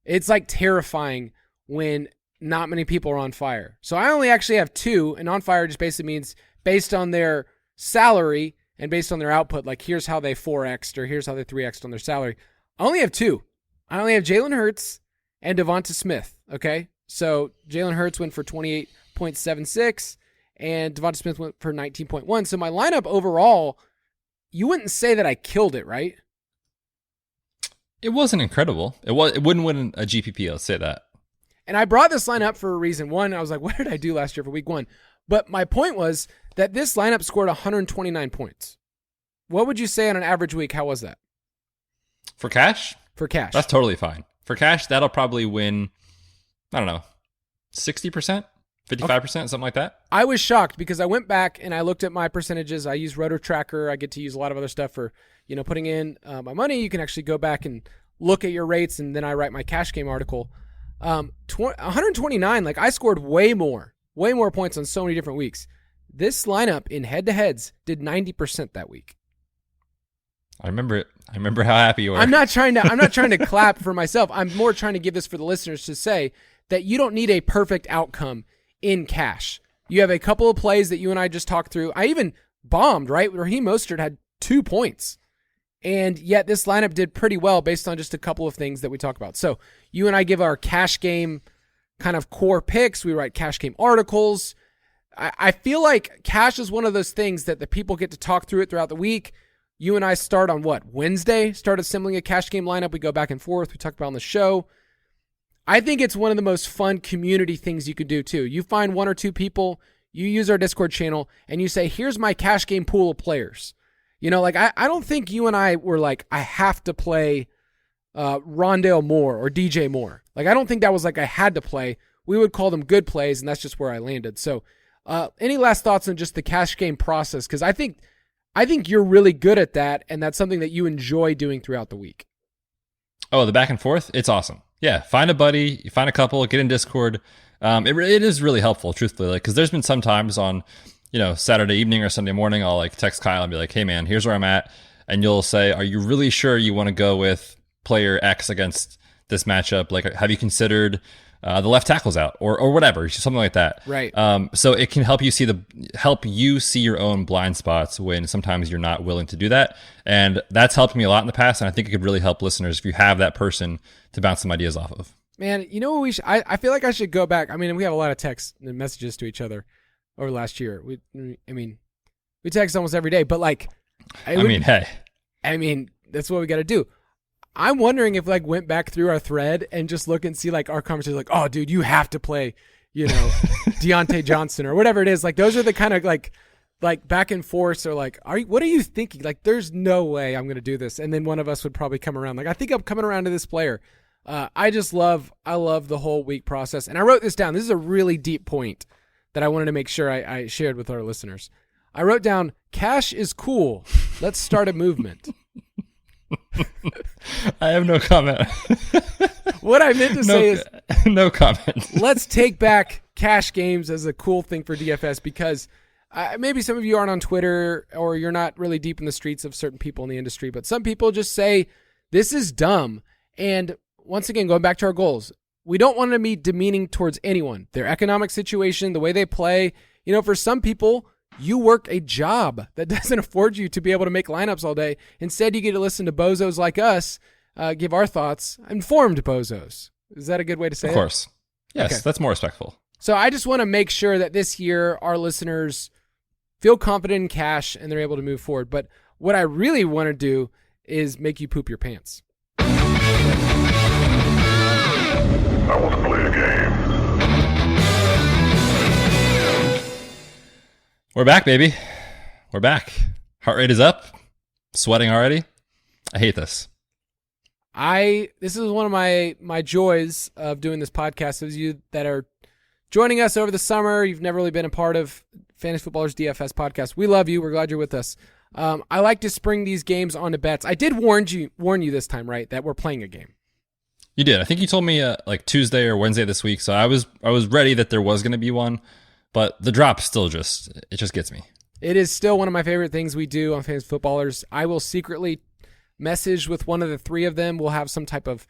it's like terrifying when not many people are on fire. So I only actually have 2, and on fire just basically means based on their salary and based on their output, like here's how they 4x'd or here's how they 3x'd on their salary. I only have 2. I only have Jalen Hurts and Devonta Smith. Okay. So Jalen Hurts went for 28.76 and Devonta Smith went for 19.1. So my lineup overall, you wouldn't say that I killed it, right? It wasn't incredible. It wouldn't win a GPP. Let's say that. And I brought this lineup for a reason. One, I was like, what did I do last year for week 1? But my point was that this lineup scored 129 points. What would you say on an average week? How was that? For cash? For cash. That's totally fine. For cash, that'll probably win, I don't know, 60%, 55%, something like that. I was shocked because I went back and I looked at my percentages. I use Roto Tracker. I get to use a lot of other stuff for, putting in my money. You can actually go back and look at your rates, and then I write my cash game article. 129, like I scored way more points on so many different weeks. This lineup in head-to-heads did 90% that week. I remember it. I remember how happy you were. I'm not trying to clap for myself. I'm more trying to give this for the listeners to say that you don't need a perfect outcome in cash. You have a couple of plays that you and I just talked through. I even bombed, right? Raheem Mostert had 2 points. And yet this lineup did pretty well based on just a couple of things that we talk about. So you and I give our cash game kind of core picks. We write cash game articles. I feel like cash is one of those things that the people get to talk through it throughout the week. You and I start on Wednesday, start assembling a cash game lineup. We go back and forth. We talk about on the show. I think it's one of the most fun community things you could do too. You find 1 or 2 people, you use our Discord channel, and you say, here's my cash game pool of players. I don't think you and I were like, I have to play Rondale Moore or DJ Moore. Like, I don't think that was like I had to play. We would call them good plays, and that's just where I landed. So any last thoughts on just the cash game process? Because I think you're really good at that, and that's something that you enjoy doing throughout the week. Oh, the back and forth? It's awesome. Yeah, find a buddy, you find a couple, get in Discord. It is really helpful, truthfully, because there's been some times on, Saturday evening or Sunday morning, I'll like text Kyle and be like, hey man, here's where I'm at. And you'll say, are you really sure you want to go with player X against this matchup? Like, have you considered the left tackle's out or whatever, something like that. Right. So it can help you see your own blind spots when sometimes you're not willing to do that. And that's helped me a lot in the past. And I think it could really help listeners if you have that person to bounce some ideas off of. Man, you know what I feel like I should go back. I mean, we have a lot of texts and messages to each other over last year. We text almost every day, but like, that's what we got to do. I'm wondering if went back through our thread and just look and see our conversation, oh dude, you have to play, Deontay Johnson or whatever it is. Like those are the kind of like back and forth or what are you thinking? Like, there's no way I'm going to do this. And then one of us would probably come around. Like, I think I'm coming around to this player. I love the whole week process. And I wrote this down. This is a really deep point that I wanted to make sure I shared with our listeners. I wrote down, cash is cool. Let's start a movement. I have no comment. What I meant to say is no comment. Let's take back cash games as a cool thing for DFS because maybe some of you aren't on Twitter or you're not really deep in the streets of certain people in the industry, but some people just say this is dumb. And once again, going back to our goals, we don't want to be demeaning towards anyone, their economic situation, the way they play. For some people, you work a job that doesn't afford you to be able to make lineups all day. Instead, you get to listen to bozos like us give our thoughts, informed bozos. Is that a good way to say it? Of course. Yes, okay. That's more respectful. So I just want to make sure that this year our listeners feel confident in cash and they're able to move forward. But what I really want to do is make you poop your pants. I want to play a game. We're back, baby. We're back. Heart rate is up. Sweating already. I hate this. This is one of my joys of doing this podcast. Those of you that are joining us over the summer, you've never really been a part of Fantasy Footballers DFS Podcast. We love you. We're glad you're with us. I like to spring these games onto bets. I did warn you this time, right, that we're playing a game. You did. I think you told me like Tuesday or Wednesday this week, so I was ready that there was going to be one, but the drop still just gets me. It is still one of my favorite things we do on Fantasy Footballers. I will secretly message with one of the 3 of them. We'll have some type of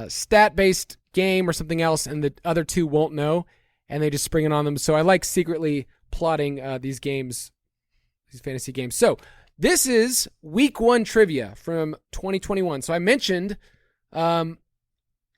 stat-based game or something else, and the other 2 won't know, and they just spring it on them. So I like secretly plotting these games, these fantasy games. So this is week 1 trivia from 2021. So I mentioned, I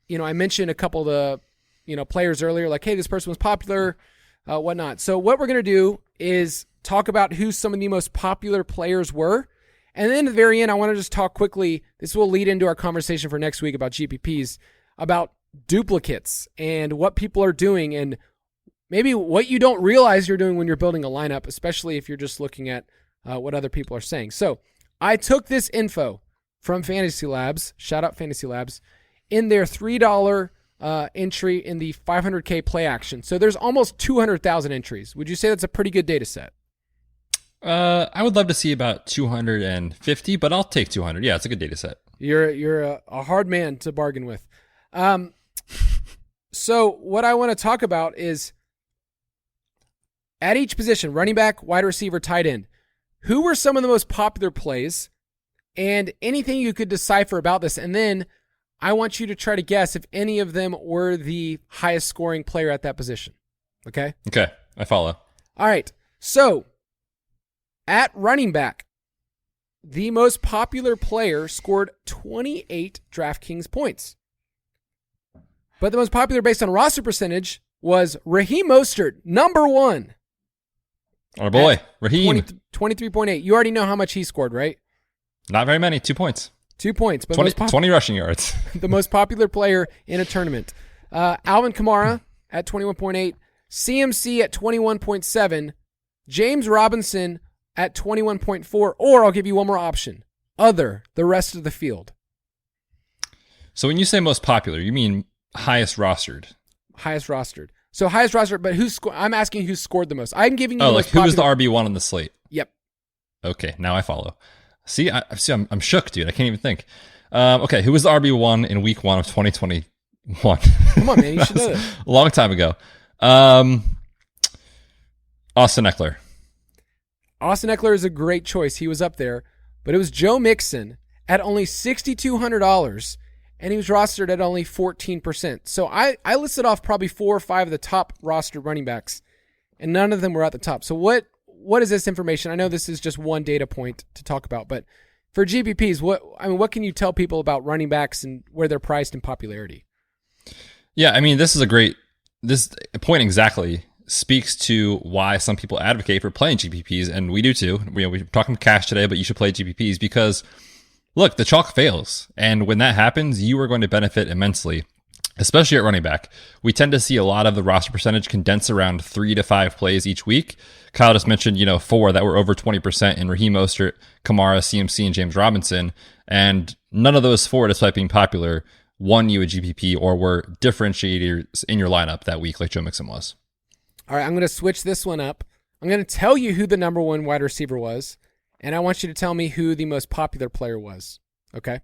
mentioned a couple of the, players earlier, like, hey, this person was popular, whatnot. So what we're going to do is talk about who some of the most popular players were. And then at the very end, I want to just talk quickly. This will lead into our conversation for next week about GPPs, about duplicates and what people are doing and maybe what you don't realize you're doing when you're building a lineup, especially if you're just looking at what other people are saying. So I took this info from Fantasy Labs, shout out Fantasy Labs, in their $3 entry in the 500K play action. So there's almost 200,000 entries. Would you say that's a pretty good data set? I would love to see about 250, but I'll take 200. Yeah, it's a good data set. You're a hard man to bargain with. So what I want to talk about is at each position, running back, wide receiver, tight end, who were some of the most popular plays and anything you could decipher about this. And then I want you to try to guess if any of them were the highest scoring player at that position. Okay? Okay, I follow. All right. So at running back, the most popular player scored 28 DraftKings points. But the most popular based on roster percentage was Raheem Mostert, number one. Our boy, Raheem. 23.8. You already know how much he scored, right? Not very many, 2 points. 2 points. But 20 rushing yards. The most popular player in a tournament. Alvin Kamara at 21.8. CMC at 21.7. James Robinson at 21.4. Or I'll give you one more option. Other, the rest of the field. So when you say most popular, you mean highest rostered? Highest rostered. So highest rostered, but I'm asking who scored the most. I'm giving you the most most popular. Who was the RB1 on the slate? Yep. Okay, now I follow. See, I'm shook, dude. I can't even think. Okay, who was the RB1 in week 1 of 2021? Come on, man. You should know that. A long time ago. Austin Eckler. Austin Eckler is a great choice. He was up there, but it was Joe Mixon at only $6,200, and he was rostered at only 14%. So I listed off probably 4 or 5 of the top rostered running backs, and none of them were at the top. So what is this information? I know this is just one data point to talk about, but for GPPs, what can you tell people about running backs and where they're priced in popularity? Yeah, I mean, this point exactly speaks to why some people advocate for playing GPPs, and we do too. We're talking cash today, but you should play GPPs because, look, the chalk fails, and when that happens, you are going to benefit immensely, especially at running back. We tend to see a lot of the roster percentage condense around 3 to 5 plays each week. Kyle just mentioned, 4 that were over 20% in Raheem Mostert, Kamara, CMC, and James Robinson, and none of those 4, despite being popular, won you a GPP or were differentiators in your lineup that week like Joe Mixon was. All right, I'm going to switch this one up. I'm going to tell you who the number one wide receiver was, and I want you to tell me who the most popular player was. Okay?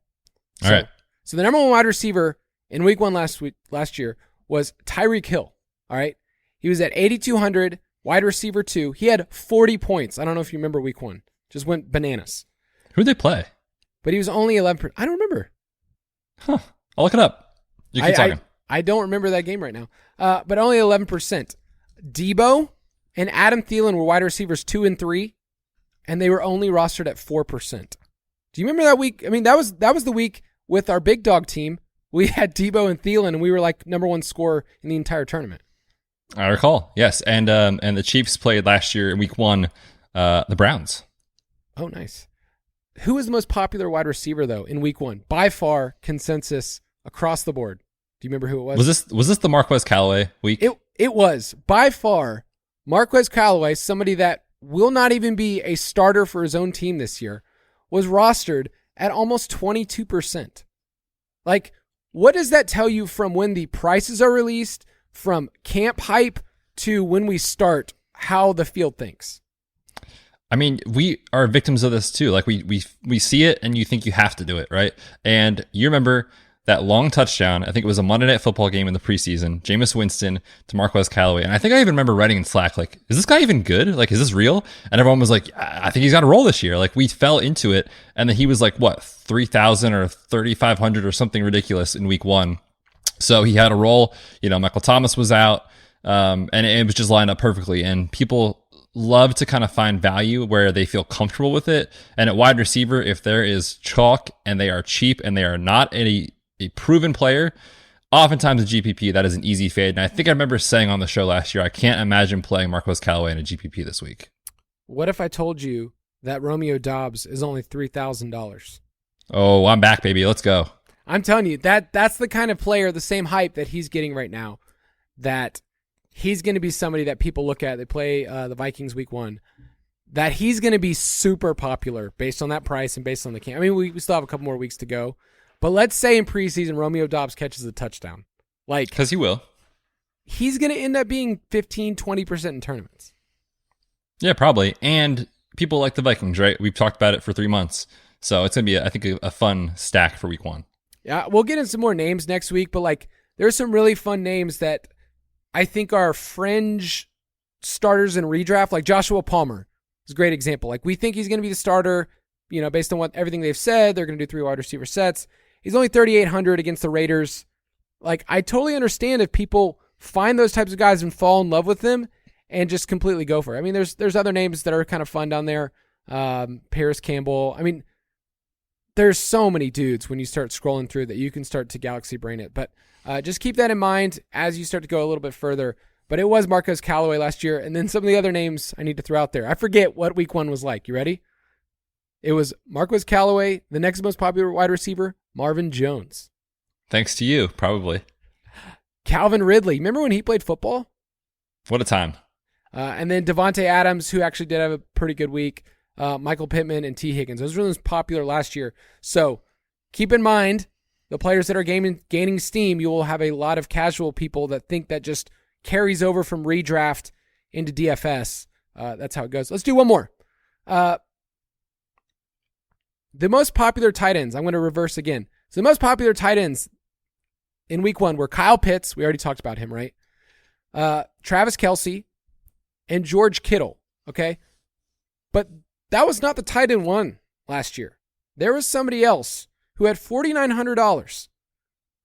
All right. So the number one wide receiver in week 1 last year was Tyreek Hill. All right? He was at 8,200, wide receiver 2. He had 40 points. I don't know if you remember week 1. Just went bananas. Who'd they play? But he was only 11%. I don't remember. Huh. I'll look it up. You keep talking. I don't remember that game right now. But only 11%. Debo and Adam Thielen were wide receivers 2 and 3, and they were only rostered at 4%. Do you remember that week? I mean, that was the week with our big dog team. We had Debo and Thielen, and we were like number 1 scorer in the entire tournament. I recall, yes. And the Chiefs played last year in week 1, the Browns. Oh, nice. Who was the most popular wide receiver, though, in week 1? By far, consensus across the board. Do you remember who it was? Was this the Marquez Callaway week? It was. By far, Marquez Callaway, somebody that will not even be a starter for his own team this year, was rostered at almost 22%. Like, what does that tell you from when the prices are released, from camp hype to when we start, how the field thinks? I mean, we are victims of this too. Like we see it and you think you have to do it, right? And you remember that long touchdown, I think it was a Monday Night Football game in the preseason, Jameis Winston to Marquez Callaway. And I think I even remember writing in Slack, like, is this guy even good? Like, is this real? And everyone was like, I think he's got a role this year. Like, we fell into it. And then he was like, what, 3,000 or 3,500 or something ridiculous in week 1. So he had a role. Michael Thomas was out. And it was just lined up perfectly. And people love to kind of find value where they feel comfortable with it. And at wide receiver, if there is chalk and they are cheap and they are not a proven player, oftentimes a GPP, that is an easy fade. And I think I remember saying on the show last year, I can't imagine playing Marquez Callaway in a GPP this week. What if I told you that Romeo Doubs is only $3,000? Oh, I'm back, baby. Let's go. I'm telling you, that's the kind of player, the same hype that he's getting right now, that he's going to be somebody that people look at. They play the Vikings week 1. That he's going to be super popular based on that price and based on the camp. I mean, we still have a couple more weeks to go. But let's say in preseason, Romeo Doubs catches a touchdown. Like, because he will. He's going to end up being 15, 20% in tournaments. Yeah, probably. And people like the Vikings, right? We've talked about it for 3 months. So it's going to be, I think, a fun stack for week 1. Yeah, we'll get into some more names next week, but like there's some really fun names that I think are fringe starters in redraft. Like Joshua Palmer is a great example. Like we think he's going to be the starter, based on everything they've said. They're going to do 3 wide receiver sets. He's only 3,800 against the Raiders. Like I totally understand if people find those types of guys and fall in love with them and just completely go for it. I mean, there's other names that are kind of fun down there. Paris Campbell. I mean, there's so many dudes when you start scrolling through that you can start to galaxy brain it. But just keep that in mind as you start to go a little bit further. But it was Marquez Callaway last year. And then some of the other names I need to throw out there. I forget what week 1 was like. You ready? It was Marquez Callaway, the next most popular wide receiver, Marvin Jones. Thanks to you, probably. Calvin Ridley. Remember when he played football? What a time. And then Devontae Adams, who actually did have a pretty good week. Michael Pittman and T. Higgins. Those were the most popular last year. So keep in mind, the players that are gaining steam, you will have a lot of casual people that think that just carries over from redraft into DFS. That's how it goes. Let's do one more. The most popular tight ends, I'm going to reverse again. So the most popular tight ends in week 1 were Kyle Pitts. We already talked about him, right? Travis Kelce and George Kittle. Okay. But that was not the tight end 1 last year. There was somebody else who had $4,900,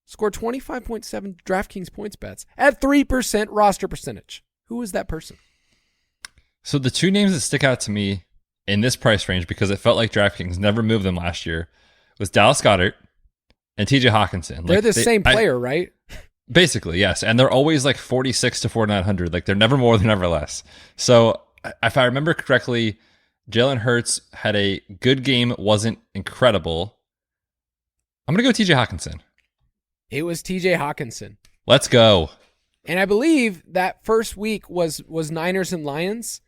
scored 25.7 DraftKings points bets at 3% roster percentage. Who was that person? So the 2 names that stick out to me in this price range, because it felt like DraftKings never moved them last year, was Dallas Goedert and TJ Hawkinson. They're the same player, right? Basically, yes. And they're always like 46 to 4,900. Like they're never more, they're never less. So if I remember correctly, Jalen Hurts had a good game, wasn't incredible. I'm going to go TJ Hawkinson. It was TJ Hawkinson. Let's go. And I believe that first week was Niners and Lions.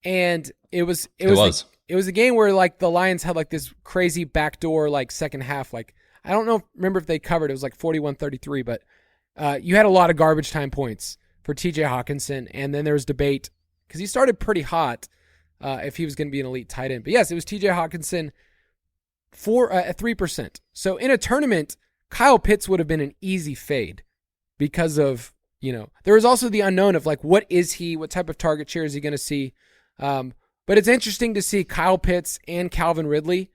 And it was a game where like the Lions had like this crazy backdoor like second half. Like I don't remember if they covered. It was like 41-33, but you had a lot of garbage time points for TJ Hawkinson. And then there was debate because he started pretty hot if he was going to be an elite tight end. But yes, it was TJ Hawkinson at 3%. So in a tournament, Kyle Pitts would have been an easy fade because of, there was also the unknown of like, what is he? What type of target share is he going to see? But it's interesting to see Kyle Pitts and Calvin Ridley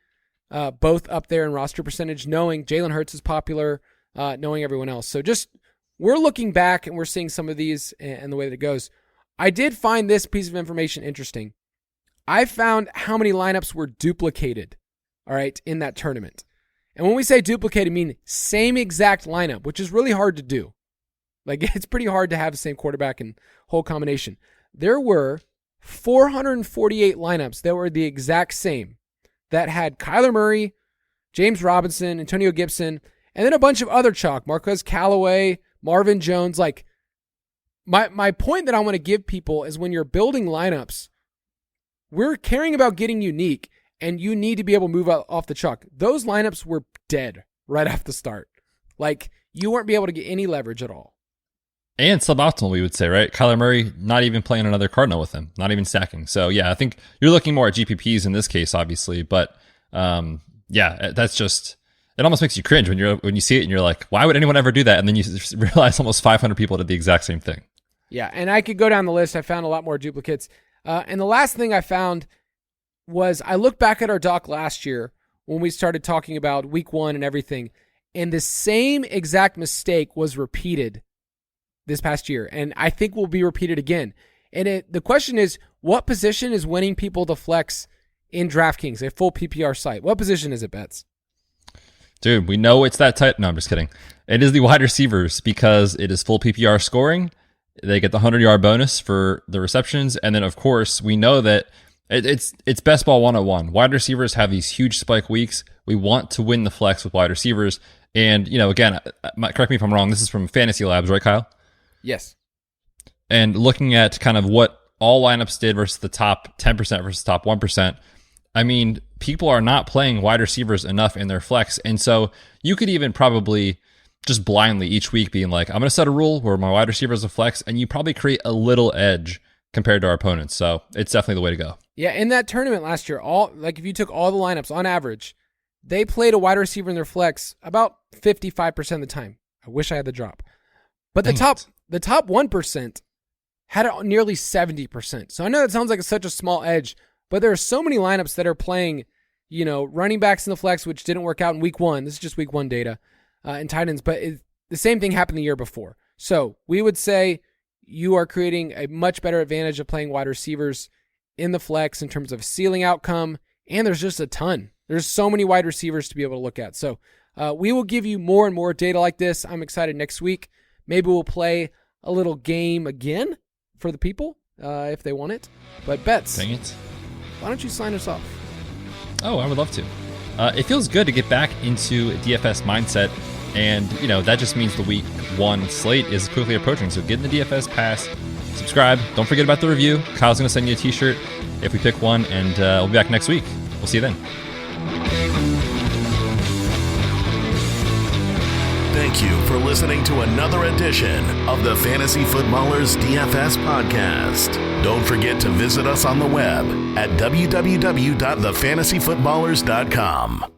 both up there in roster percentage, knowing Jalen Hurts is popular, knowing everyone else. So just we're looking back and we're seeing some of these and the way that it goes. I did find this piece of information interesting. I found how many lineups were duplicated, all right, in that tournament. And when we say duplicated, I mean same exact lineup, which is really hard to do. Like it's pretty hard to have the same quarterback and whole combination. There were 448 lineups that were the exact same that had Kyler Murray, James Robinson, Antonio Gibson, and then a bunch of other chalk, Marquez Callaway, Marvin Jones. Like my point that I want to give people is when you're building lineups, we're caring about getting unique, and you need to be able to move off the chalk. Those lineups were dead right off the start. Like you weren't be able to get any leverage at all. And suboptimal, we would say, right? Kyler Murray not even playing another Cardinal with him, not even stacking. So yeah, I think you're looking more at GPPs in this case, obviously. But yeah, that's just, it almost makes you cringe when you see it and you're like, why would anyone ever do that? And then you realize almost 500 people did the exact same thing. Yeah, and I could go down the list. I found a lot more duplicates. And the last thing I found was I looked back at our doc last year when we started talking about week 1 and everything, and the same exact mistake was repeated this past year, and I think will be repeated again. And the question is, what position is winning people to flex in DraftKings, a full PPR site? What position is it, Betz? Dude, we know it's that tight. No, I'm just kidding. It is the wide receivers because it is full PPR scoring. They get the 100-yard bonus for the receptions. And then, of course, we know that it's best ball 101. Wide receivers have these huge spike weeks. We want to win the flex with wide receivers. And, again, correct me if I'm wrong. This is from Fantasy Labs, right, Kyle? Yes. And looking at kind of what all lineups did versus the top 10% versus top 1%, I mean, people are not playing wide receivers enough in their flex. And so you could even probably just blindly each week being like, I'm going to set a rule where my wide receiver is a flex, and you probably create a little edge compared to our opponents. So it's definitely the way to go. Yeah, in that tournament last year, if you took all the lineups on average, they played a wide receiver in their flex about 55% of the time. I wish I had the drop. But the top 1% had it nearly 70%. So I know that sounds like such a small edge, but there are so many lineups that are playing, running backs in the flex, which didn't work out in week 1. This is just week 1 data, and tight ends. But the same thing happened the year before. So we would say you are creating a much better advantage of playing wide receivers in the flex in terms of ceiling outcome. And there's just a ton. There's so many wide receivers to be able to look at. So we will give you more and more data like this. I'm excited next week. Maybe we'll play a little game again for the people if they want it. But Betz, Dang it. Why don't you sign us off? Oh, I would love to. It feels good to get back into DFS mindset. And, that just means the week 1 slate is quickly approaching. So get in the DFS pass, subscribe. Don't forget about the review. Kyle's going to send you a t-shirt if we pick one. And we'll be back next week. We'll see you then. Thank you for listening to another edition of the Fantasy Footballers DFS Podcast. Don't forget to visit us on the web at www.thefantasyfootballers.com.